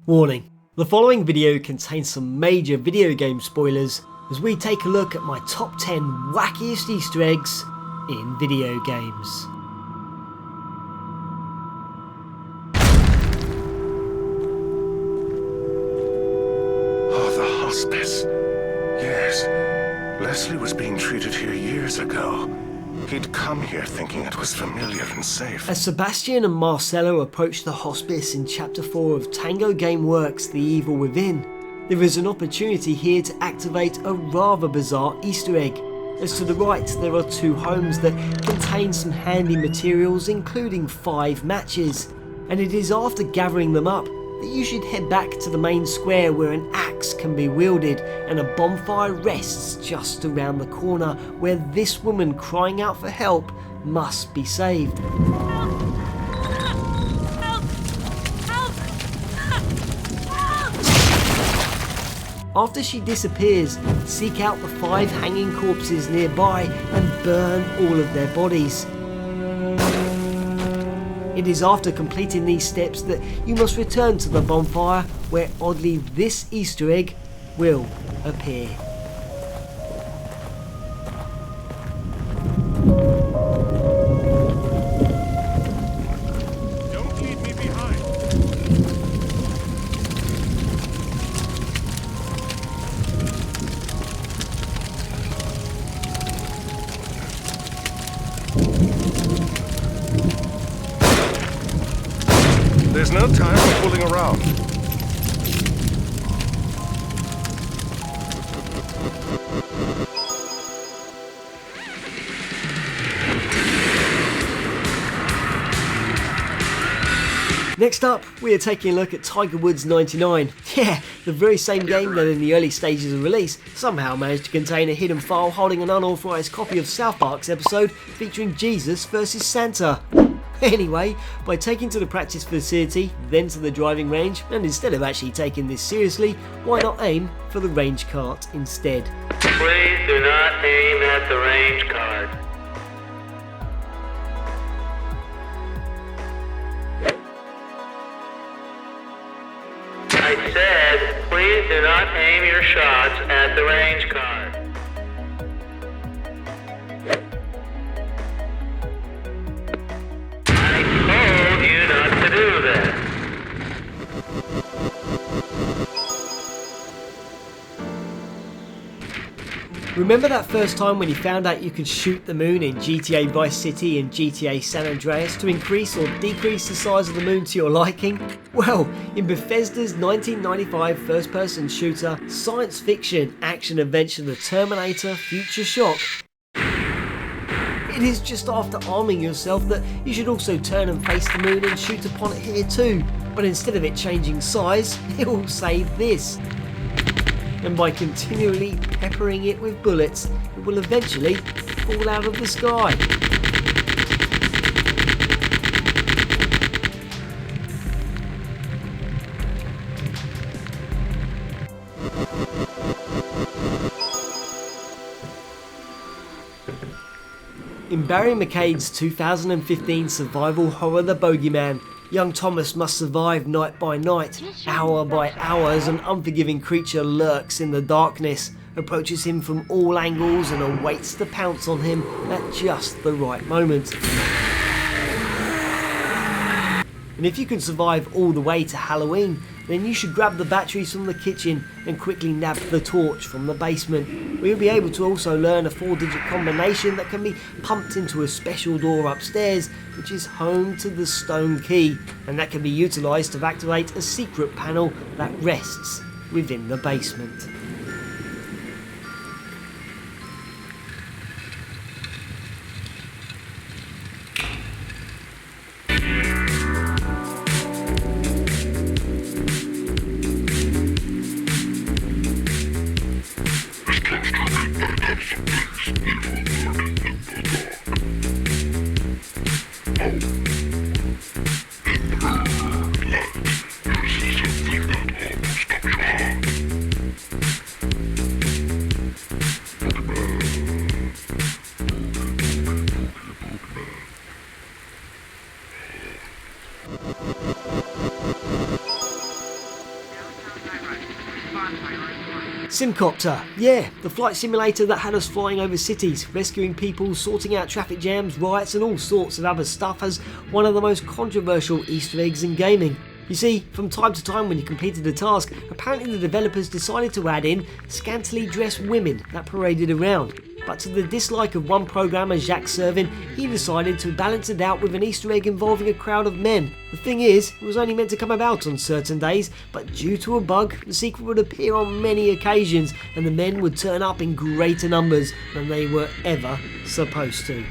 Warning, the following video contains some major video game spoilers as we take a look at my top 10 wackiest Easter eggs in video games. Oh, the hospice. Yes, Leslie was being treated here years ago. He'd come here thinking it was familiar and safe. As Sebastian and Marcello approach the hospice in Chapter 4 of Tango Gameworks' The Evil Within, there is an opportunity here to activate a rather bizarre Easter egg. As to the right, there are two homes that contain some handy materials, including 5 matches, and it is after gathering them up that you should head back to the main square where an axe can be wielded and a bonfire rests just around the corner where this woman crying out for help must be saved. After she disappears, seek out the 5 hanging corpses nearby and burn all of their bodies. It is after completing these steps that you must return to the bonfire where oddly this Easter egg will appear. Don't leave me behind. There's no time for fooling around. Next up, we are taking a look at Tiger Woods 99. Yeah, the very same game that in the early stages of release somehow managed to contain a hidden file holding an unauthorized copy of South Park's episode featuring Jesus versus Santa. Anyway, by taking to the practice facility, then to the driving range, and instead of actually taking this seriously, why not aim for the range cart instead? Please do not aim at the range cart. I said, please do not aim your shots at the range cart. Remember that first time when you found out you could shoot the moon in GTA Vice City and GTA San Andreas to increase or decrease the size of the moon to your liking? Well, in Bethesda's 1995 first-person shooter, science fiction action-adventure The Terminator Future Shock, it is just after arming yourself that you should also turn and face the moon and shoot upon it here too, but instead of it changing size, it will say this. And by continually peppering it with bullets, it will eventually fall out of the sky. In Barry McCade's 2015 survival horror The Bogeyman, young Thomas must survive night by night, hour by hour as an unforgiving creature lurks in the darkness, approaches him from all angles and awaits to pounce on him at just the right moment. And if you can survive all the way to Halloween, then you should grab the batteries from the kitchen and quickly nab the torch from the basement. We'll be able to also learn a 4-digit combination that can be pumped into a special door upstairs, which is home to the stone key, and that can be utilised to activate a secret panel that rests within the basement. Simcopter, yeah, the flight simulator that had us flying over cities, rescuing people, sorting out traffic jams, riots and all sorts of other stuff, has one of the most controversial Easter eggs in gaming. You see, from time to time when you completed a task, apparently the developers decided to add in scantily dressed women that paraded around. But to the dislike of one programmer, Jacques Servin, he decided to balance it out with an Easter egg involving a crowd of men. The thing is, it was only meant to come about on certain days, but due to a bug, the secret would appear on many occasions and the men would turn up in greater numbers than they were ever supposed to.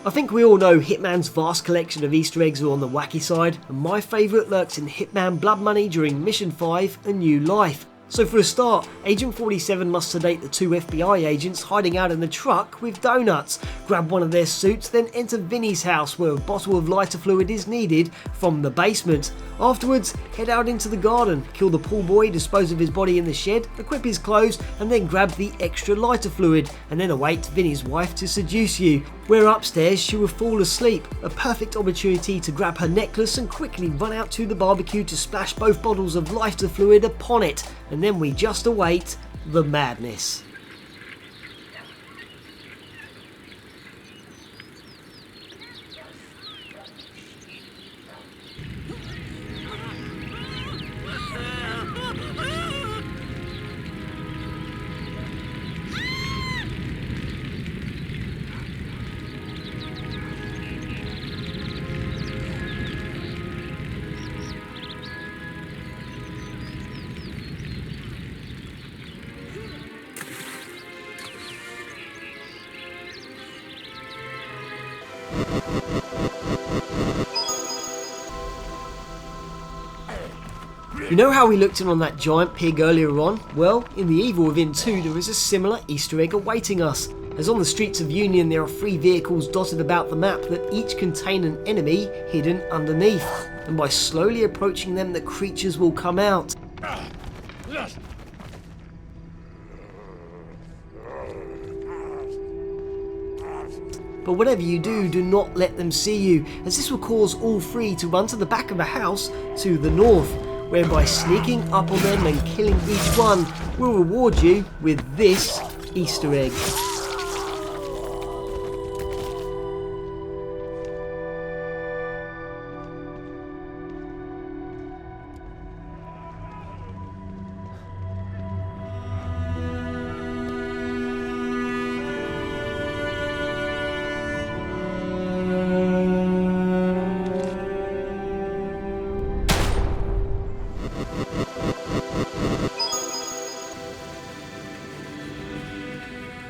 I think we all know Hitman's vast collection of Easter eggs are on the wacky side, and my favourite lurks in Hitman Blood Money during Mission 5, A New Life. So for a start, Agent 47 must sedate the two FBI agents hiding out in the truck with donuts, grab one of their suits, then enter Vinny's house where a bottle of lighter fluid is needed from the basement. Afterwards, head out into the garden, kill the pool boy, dispose of his body in the shed, equip his clothes and then grab the extra lighter fluid and then await Vinny's wife to seduce you. Where upstairs she will fall asleep, a perfect opportunity to grab her necklace and quickly run out to the barbecue to splash both bottles of lighter fluid upon it, and then we just await the madness. You know how we looked in on that giant pig earlier on? Well, in The Evil Within 2 there is a similar Easter egg awaiting us, as on the streets of Union there are 3 vehicles dotted about the map that each contain an enemy hidden underneath, and by slowly approaching them the creatures will come out. But whatever you do, do not let them see you, as this will cause all 3 to run to the back of a house to the north, whereby sneaking up on them and killing each one will reward you with this Easter egg.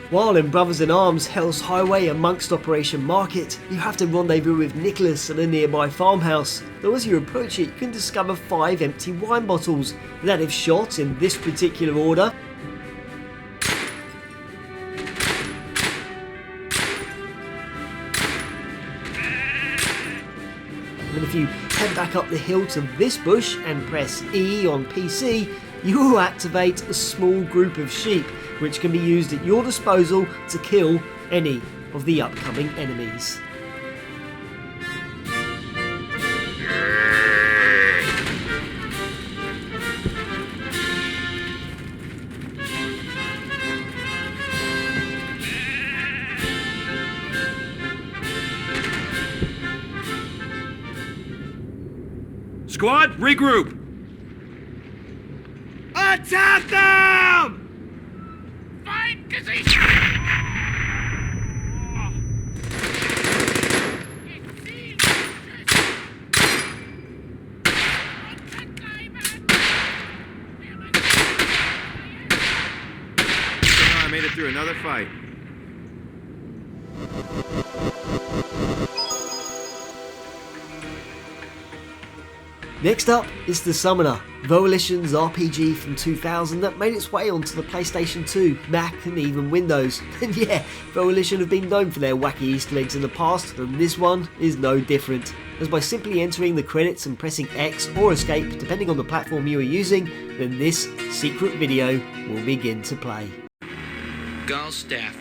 While in Brothers in Arms Hell's Highway amongst Operation Market, you have to rendezvous with Nicholas at a nearby farmhouse, though as you approach it you can discover 5 empty wine bottles that, if shot in this particular order, and if you head back up the hill to this bush and press E on PC, you will activate a small group of sheep, which can be used at your disposal to kill any of the upcoming enemies. Squad, regroup! Attack them! Fight, Kazee! I made it through another fight. Next up is the Summoner, Volition's RPG from 2000 that made its way onto the PlayStation 2, Mac and even Windows. And yeah, Volition have been known for their wacky Easter eggs in the past, and this one is no different, as by simply entering the credits and pressing X or Escape depending on the platform you are using, then this secret video will begin to play. Gallstaff,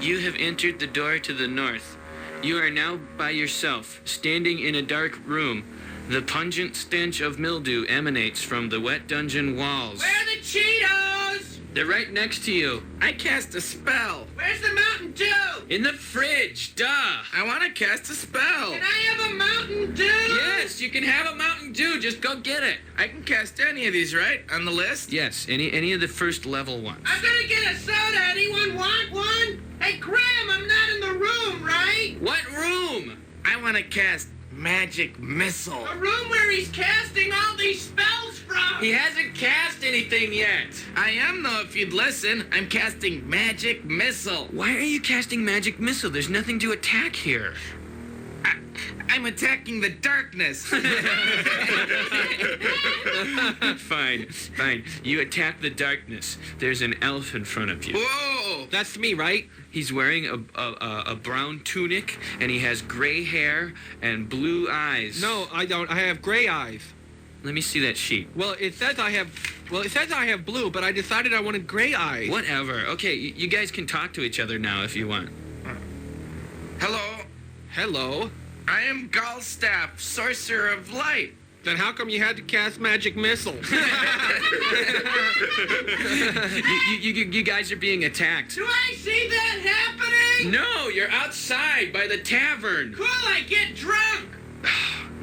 you have entered the door to the north. You are now by yourself, standing in a dark room. The pungent stench of mildew emanates from the wet dungeon walls. Where are the Cheetos? They're right next to you. I cast a spell. Where's the Mountain Dew? In the fridge, duh! I want to cast a spell. Can I have a Mountain Dew? Yes, you can have a Mountain Dew, just go get it. I can cast any of these, right? On the list? Yes, any of the first level ones. I'm gonna get a soda. Anyone want one? Hey, Graham, I'm not in the room, right? What room? I want to cast Magic Missile. The room where he's casting all these spells from. He hasn't cast anything yet. I am, though, if you'd listen. I'm casting Magic Missile. Why are you casting Magic Missile? There's nothing to attack here. I'm attacking the darkness. Fine. You attack the darkness. There's an elf in front of you. Whoa! That's me, right? He's wearing a brown tunic, and he has gray hair and blue eyes. No, I don't. I have gray eyes. Let me see that sheet. Well, it says I have blue, but I decided I wanted gray eyes. Whatever. Okay, you guys can talk to each other now if you want. Hello. Hello. I am Gallstaff, Sorcerer of Light. Then how come you had to cast Magic Missile? You guys are being attacked. Do I see that happening? No, you're outside by the tavern. Cool, I get drunk.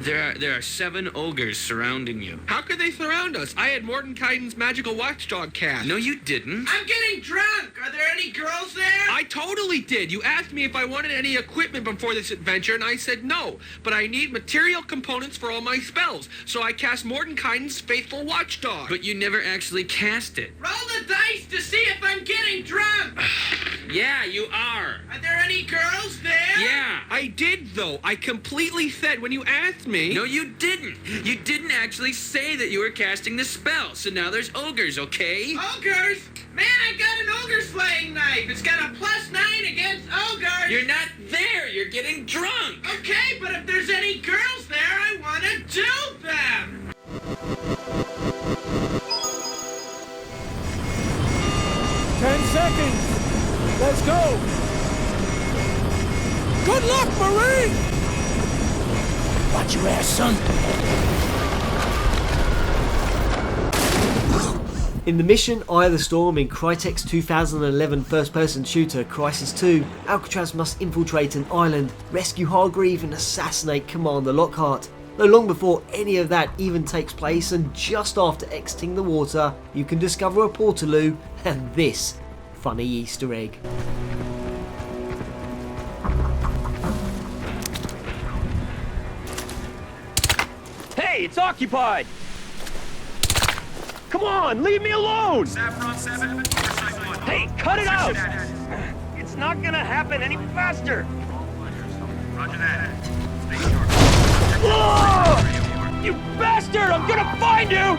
There are 7 ogres surrounding you. How could they surround us? I had Mordenkainen's magical watchdog cast. No, you didn't. I'm getting drunk. Are there any girls there? I totally did. You asked me if I wanted any equipment before this adventure, and I said no. But I need material components for all my spells, so I cast Mordenkainen's faithful watchdog. But you never actually cast it. Roll the dice to see if I'm getting drunk. Yeah, you are. Are there any girls there? Yeah. I did, though. I completely said when you asked me. No, you didn't. You didn't actually say that you were casting the spell, so now there's ogres, okay? Ogres? Man, I got an ogre slaying knife. It's got a +9 against ogres. You're not there. You're getting drunk. Okay, but if there's any girls there, I want to do them. Seconds. Let's go. Good luck, Marine. Watch your ass, son. In the mission Eye of the Storm in Crytek's 2011 first-person shooter Crysis 2, Alcatraz must infiltrate an island, rescue Hargreave and assassinate Commander Lockhart. Though long before any of that even takes place and just after exiting the water, you can discover a portaloo and this funny Easter egg. Hey, it's occupied. Come on, leave me alone. Saffron 7, Oversight 1. Hey, cut it out. It's not gonna happen any faster. Roger that. Stay sharp. Oh, you bastard! I'm gonna find you!